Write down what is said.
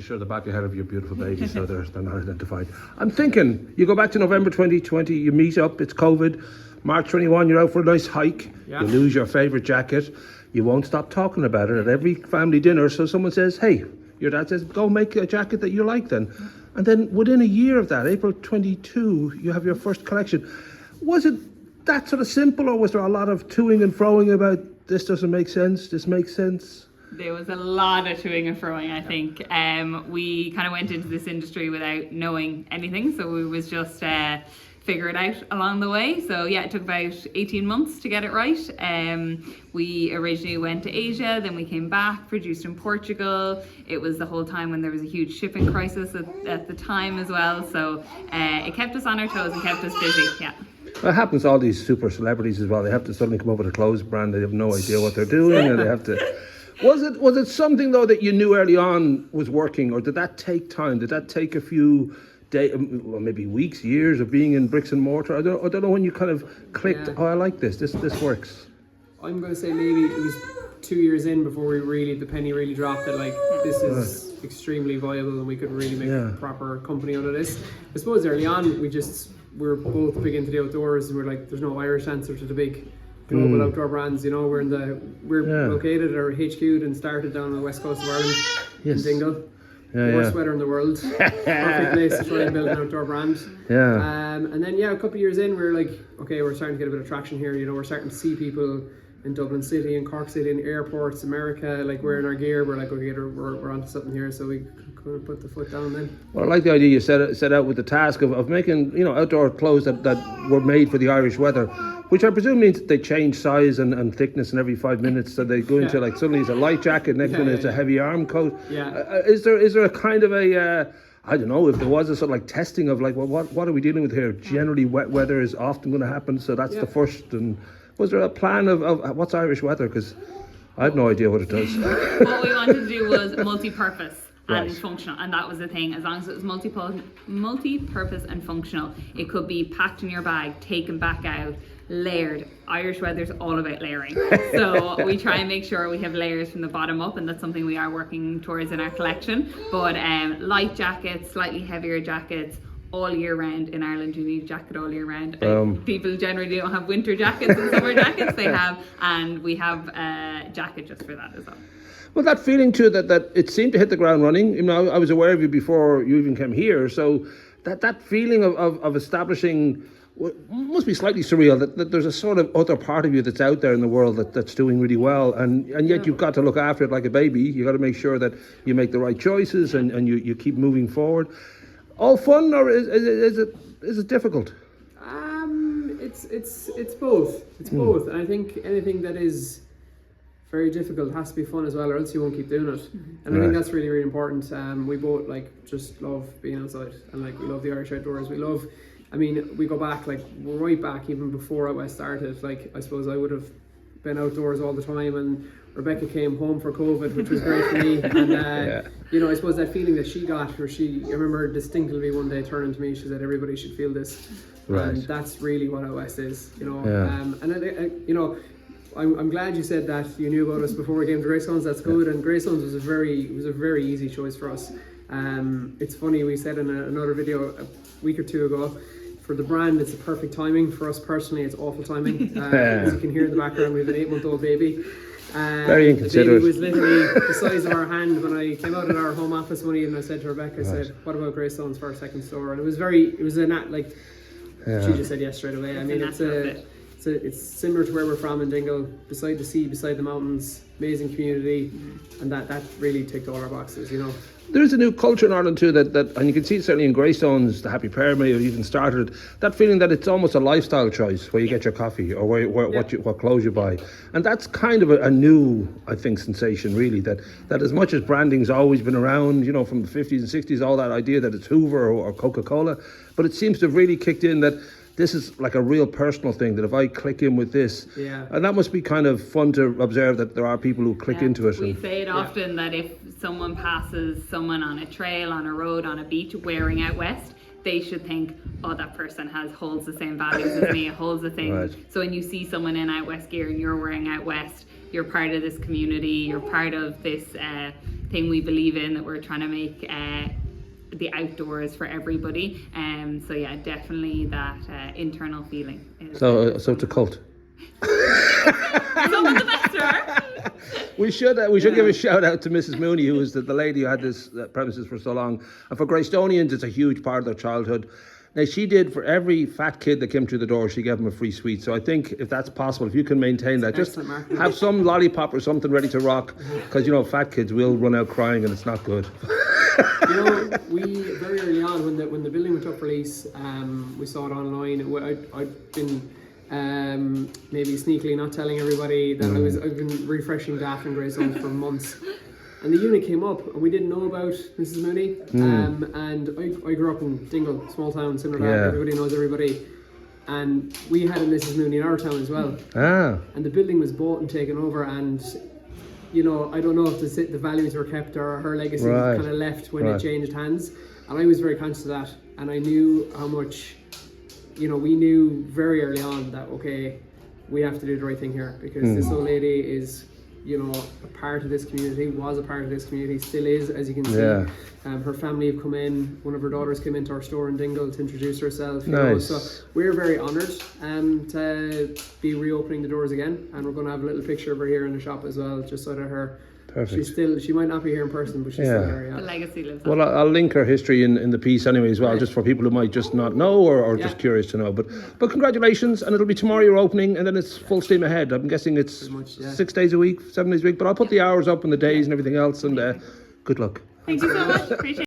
Sure, the back ahead of your beautiful baby, so they're not identified. I'm thinking, you go back to November 2020, you meet up, it's COVID. March 21, you're out for a nice hike. Yeah. You lose your favourite jacket. You won't stop talking about it at every family dinner. So someone says, hey, your dad says, go make a jacket that you like then. And then within a year of that, April 22, you have your first collection. Was it that sort of simple, or was there a lot of toing and froing about this doesn't make sense, this makes sense? There was a lot of toing and froing, I think. We kind of went into this industry without knowing anything, so we was just figure it out along the way. So yeah, it took about 18 months to get it right. We originally went to Asia, then we came back, produced in Portugal. It was the whole time when there was a huge shipping crisis at the time as well. So it kept us on our toes and kept us busy, yeah. It happens to all these super celebrities as well. They have to suddenly come up with a clothes brand. They have no idea what they're doing, and they have to... Was it something though that you knew early on was working, or did that take time? Did that take a few days, well, maybe weeks, years of being in bricks and mortar? I don't know when you kind of clicked. Yeah. Oh, I like this works. I'm going to say maybe it was 2 years in before the penny really dropped that like this is extremely viable and we could really make a proper company out of this. I suppose early on we were both big into the outdoors, and we're like, there's no Irish answer to the big global outdoor brands. You know, we're located or HQ'd and started down on the west coast of Ireland in Dingle. Worst weather in the world. Perfect place to try and build an outdoor brand. Yeah. And then a couple of years in, we were like, okay, we're starting to get a bit of traction here. You know, we're starting to see people in Dublin City and Cork City and airports, America, like wearing our gear. We're like, okay, we're onto something here. So we kind of put the foot down then. Well, I like the idea you set out with the task of making, you know, outdoor clothes that were made for the Irish weather, which I presume means that they change size and thickness in every 5 minutes. So they go into like, suddenly it's a light jacket, next one it's a heavy arm coat. Yeah. Is there a kind of a, I don't know, if there was a sort of like testing of like, well, what are we dealing with here? Generally wet weather is often going to happen, so that's the first. And was there a plan of what's Irish weather? Because I have no idea what it does. What we wanted to do was multi-purpose. And functional, and that was the thing. As long as it was multi-purpose and functional, it could be packed in your bag, taken back out, layered. Irish weather's all about layering, so we try and make sure we have layers from the bottom up, and that's something we are working towards in our collection. But light jackets, slightly heavier jackets, all year round. In Ireland you need a jacket all year round. People generally don't have winter jackets and summer jackets, they have, and we have a jacket just for that as well. Well, that feeling too, that it seemed to hit the ground running. You know, I was aware of you before you even came here, so that feeling of establishing must be slightly surreal, that there's a sort of other part of you that's out there in the world that's doing really well, and yet you've got to look after it like a baby. You've got to make sure that you make the right choices and you keep moving forward. All fun, or is it difficult? It's both. It's both, and I think anything that is very difficult has to be fun as well, or else you won't keep doing it. And I think that's really, really important. We both just love being outside, and we love the Irish outdoors. We go back right back even before Outwest started. I suppose I would have been outdoors all the time, and Rebecca came home for COVID, which was great for me. And you know, I suppose that feeling that she got, I remember distinctly one day turning to me, she said, everybody should feel this. And that's really what Outwest is, you know. You know, I'm glad you said that you knew about us before we came to Greystones. That's good. And Greystones was a very easy choice for us. It's funny, we said in another video a week or two ago, for the brand it's the perfect timing. For us personally, it's awful timing. As you can hear in the background, we have an 8-month-old baby. Very inconsiderate. The baby was literally the size of our hand when I came out of our home office one evening. I said to Rebecca, I said, what about Greystones for our second store? And she just said yes straight away. I mean, it's similar to where we're from in Dingle, beside the sea, beside the mountains, amazing community, and that really ticked all our boxes, you know. There's a new culture in Ireland too that and you can see it certainly in Greystones, the Happy Prayer may have even started it, that feeling that it's almost a lifestyle choice where you get your coffee or what clothes you buy. And that's kind of a new, I think, sensation really, that as much as branding's always been around, you know, from the 50s and 60s, all that idea that it's Hoover or Coca-Cola, but it seems to have really kicked in that this is like a real personal thing, that if I click in with this, and that must be kind of fun to observe that there are people who click into it. We say it often that if someone passes someone on a trail, on a road, on a beach wearing Outwest, they should think, oh, that person holds the same values as me, holds the same. So when you see someone in Outwest gear and you're wearing Outwest, you're part of this community, you're part of this thing we believe in, that we're trying to make the outdoors for everybody. So yeah, definitely that internal feeling. So it's a cult. Some of the best are. We should give a shout out to Mrs Mooney, who was the lady who had this premises for so long, and for Greystonians it's a huge part of their childhood. Now, she did, for every fat kid that came through the door, she gave them a free sweet. So I think if that's possible, if you can maintain that, just have some lollipop or something ready to rock, because you know fat kids will run out crying and it's not good. You know, we very early on when the building went up for lease, we saw it online. I'd been maybe sneakily not telling everybody that I've been refreshing Daft and Greystones for months. And the unit came up, and we didn't know about Mrs Mooney. And I grew up in Dingle, small town, similar to that. Everybody knows everybody. And we had a Mrs Mooney in our town as well. And the building was bought and taken over, and you know, I don't know if the values were kept or her legacy was kind of left when it changed hands. And I was very conscious of that, and I knew how much, you know, we knew very early on that, okay, we have to do the right thing here, because this old lady is, you know, a part of this community, was a part of this community, still is, as you can see. Her family have come in, one of her daughters came into our store in Dingle to introduce herself. You know, so we're very honoured to be reopening the doors again, and we're going to have a little picture of her here in the shop as well, just so that her, she might not be here in person, but she's still there. The legacy lives on. Well, I'll link her history in the piece anyway as well, just for people who might just not know or just curious to know. But congratulations, and it'll be tomorrow you're opening, and then it's full steam ahead. I'm guessing it's 6 days a week, 7 days a week, but I'll put the hours up and the days and everything else, and good luck. Thank you so much. Appreciate it.